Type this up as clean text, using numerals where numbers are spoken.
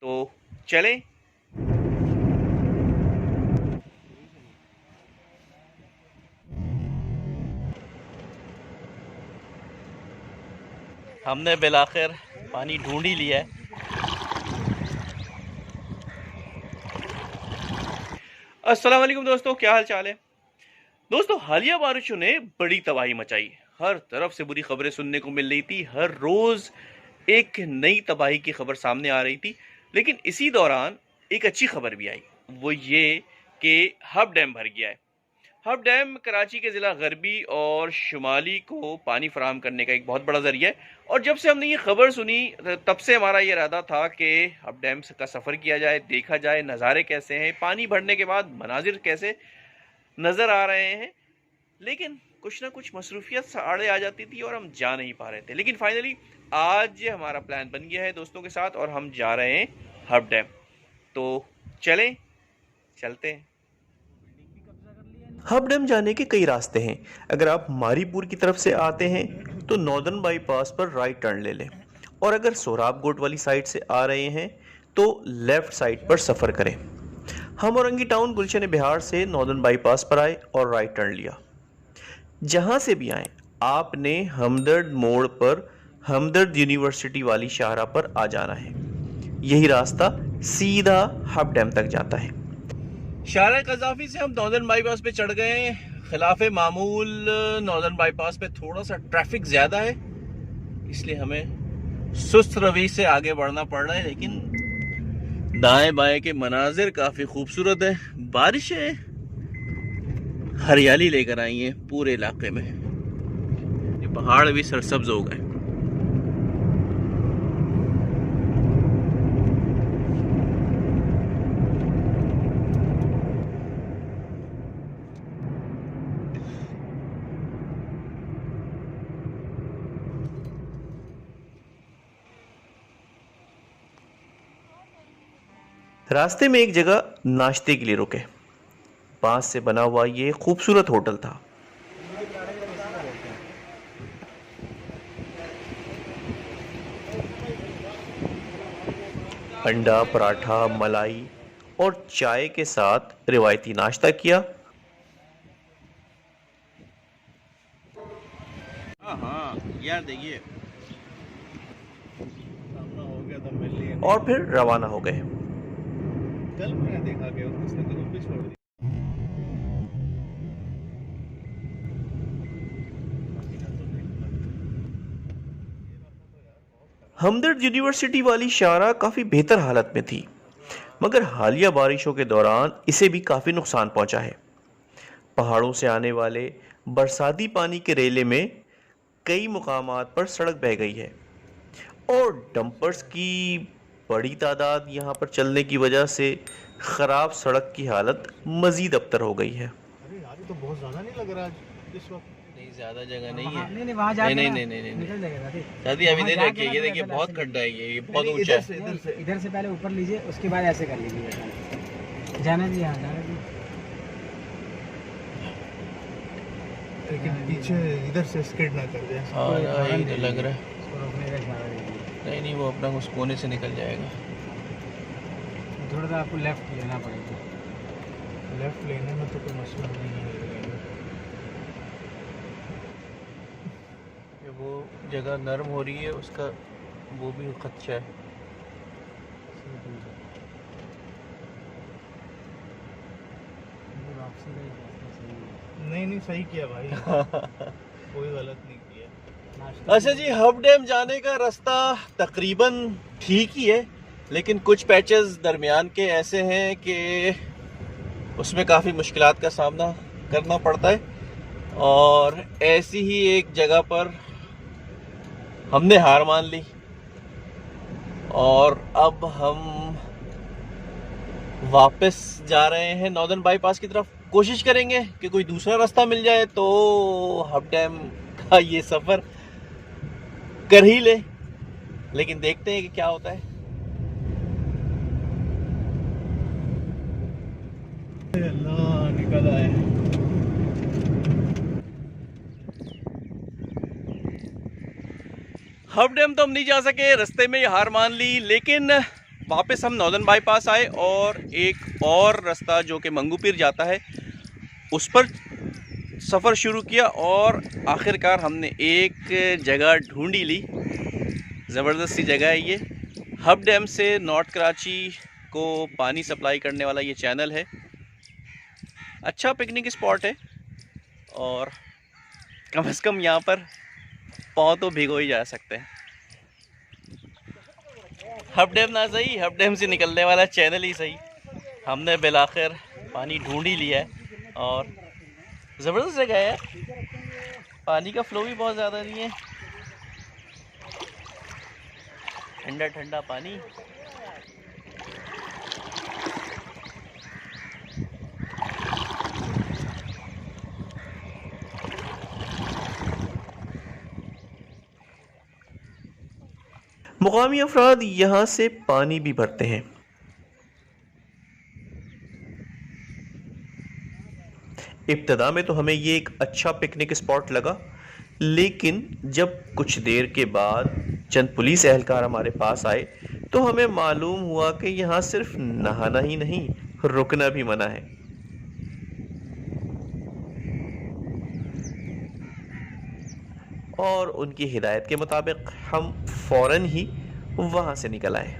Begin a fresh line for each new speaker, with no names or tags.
तो चलें। हमने बिलाखिर पानी ढूंढ ही लिया है। अस्सलाम वालेकुम दोस्तों, क्या हाल चाल है। दोस्तों, हालिया बारिशों ने बड़ी तबाही मचाई। हर तरफ से बुरी खबरें सुनने को मिल रही थी। हर रोज एक नई तबाही की खबर सामने आ रही थी। लेकिन इसी दौरान एक अच्छी खबर भी आई, वो ये कि हब डैम भर गया है। हब डैम कराची के ज़िला गरबी और शुमाली को पानी फराहम करने का एक बहुत बड़ा ज़रिया है। और जब से हमने ये खबर सुनी तब से हमारा ये इरादा था कि हब डैम का सफ़र किया जाए, देखा जाए नज़ारे कैसे हैं, पानी भरने के बाद मनाजिर कैसे नज़र आ रहे हैं। लेकिन कुछ ना कुछ मसरूफियत आड़े आ जाती थी और हम जा नहीं पा रहे थे। लेकिन फाइनली आज हमारा प्लान बन गया है दोस्तों के साथ और हम जा रहे हैं हब डैम। तो चलें, चलते हैं। हब डैम जाने के कई रास्ते हैं। अगर आप मारीपुर की तरफ से आते हैं तो नॉर्दर्न बाईपास पर राइट टर्न ले लें, और अगर सोराब गोट वाली साइड से आ रहे हैं तो लेफ्ट साइड पर सफ़र करें। हम औरंगी टाउन गुलशन बिहार से नॉर्दर्न बाईपास पर आए और राइट टर्न लिया। जहां से भी आए आपने हमदर्द मोड़ पर हमदर्द यूनिवर्सिटी वाली शाहरा पर आ जाना है। यही रास्ता सीधा हब डैम तक जाता है। शाहरा कज़ाफ़ी से हम नॉर्दर्न बाईपास पे चढ़ गए। खिलाफ मामूल नॉर्दर्न बाईपास पे थोड़ा सा ट्रैफिक ज़्यादा है, इसलिए हमें सुस्त रवि से आगे बढ़ना पड़ रहा है। लेकिन दाएं बाएं के मनाजिर काफ़ी खूबसूरत है। बारिशें हरियाली लेकर आई हैं पूरे इलाके में। ये पहाड़ भी सरसब्ज हो गए। रास्ते में एक जगह नाश्ते के लिए रुके। बांस से बना हुआ ये खूबसूरत होटल था। अंडा, पराठा, मलाई और चाय के साथ रिवायती नाश्ता किया। हाँ यार, देखिए
हो गया था, मिल लिया।
और फिर रवाना हो गए।
कल मैंने देखा कि उसने ग्रुप भी छोड़ दिया।
हमदर्द यूनिवर्सिटी वाली शाहरा काफ़ी बेहतर हालत में थी, मगर हालिया बारिशों के दौरान इसे भी काफ़ी नुकसान पहुंचा है। पहाड़ों से आने वाले बरसाती पानी के रेले में कई मुकामात पर सड़क बह गई है और डंपर्स की बड़ी तादाद यहाँ पर चलने की वजह से ख़राब सड़क की हालत मज़ीद अबतर हो गई है।
अरे यार, ये तो बहुत ज्यादा नहीं लग रहा आज इस वक्त।
नहीं, ज़्यादा जगह नहीं है।
नहीं वहाँ जाके
नहीं
ना
नहीं नहीं नहीं
निकल जाएगा दादी।
दादी, अभी
वहाँ
नहीं
जाके
रखिए।
ना
ये
तो
देखिए
ऐसा
बहुत
ऐसे
खड्डा है, ये बहुत
नहीं,
ऊंचा है।
इधर से पहले ऊपर लीजिए, उसके बाद ऐसे कर लीजिए। जाने दीजिए, हाँ जाने दीजिए।
लेकिन पीछे इधर से स्किड ना कर जाए।
हाँ, यही तो लग रहा है।
इसको रोकने का इशारा दीजिए।
नहीं नहीं, वो अपना उस कोने से निकल जाएगा।
थोड़ा सा आपको लेफ्ट लेना पड़ेगा।
लेफ्ट लेने में तो कोई मसला नहीं है।
ये वो जगह नरम हो रही है, उसका वो भी खदशा है।
वापसी का ही रास्ता सही है।
नहीं नहीं, सही किया भाई। कोई गलत नहीं किया।
नाश्ता
अच्छा जी, हब डैम जाने का रास्ता तकरीबन ठीक ही है, लेकिन कुछ पैचेस दरमियान के ऐसे हैं कि उसमें काफ़ी मुश्किलात का सामना करना पड़ता है। और ऐसी ही एक जगह पर हमने हार मान ली और अब हम वापस जा रहे हैं नॉर्दर्न बाईपास की तरफ। कोशिश करेंगे कि कोई दूसरा रास्ता मिल जाए तो हब डैम का ये सफ़र कर ही ले, लेकिन देखते हैं कि क्या होता है।
अल्लाह, निकल आए।
हब डैम तो हम नहीं जा सके, रास्ते में ही हार मान ली। लेकिन वापस हम नॉर्दर्न बाईपास आए और एक और रास्ता जो कि मंगूपीर जाता है उस पर सफ़र शुरू किया और आखिरकार हमने एक जगह ढूंढी ली। ज़बरदस्त सी जगह है ये। हब डैम से नॉर्थ कराची को पानी सप्लाई करने वाला ये चैनल है। अच्छा पिकनिक स्पॉट है और कम से कम यहाँ पर पाँव तो भिगो ही जा सकते हैं। हब डैम ना सही, हब डैम से निकलने वाला चैनल ही सही। हमने बिलाखिर पानी ढूंढ ही लिया है और ज़बरदस्त जगह है। पानी का फ्लो भी बहुत ज़्यादा नहीं है, ठंडा ठंडा पानी। मुकामी अफराद यहाँ से पानी भी भरते हैं। इब्तदा में तो हमें ये एक अच्छा पिकनिक स्पॉट लगा, लेकिन जब कुछ देर के बाद चंद पुलिस एहलकार हमारे पास आए तो हमें मालूम हुआ कि यहाँ सिर्फ नहाना ही नहीं, रुकना भी मना है। और उनकी हिदायत के मुताबिक हम फौरन ही वहाँ से निकल आए।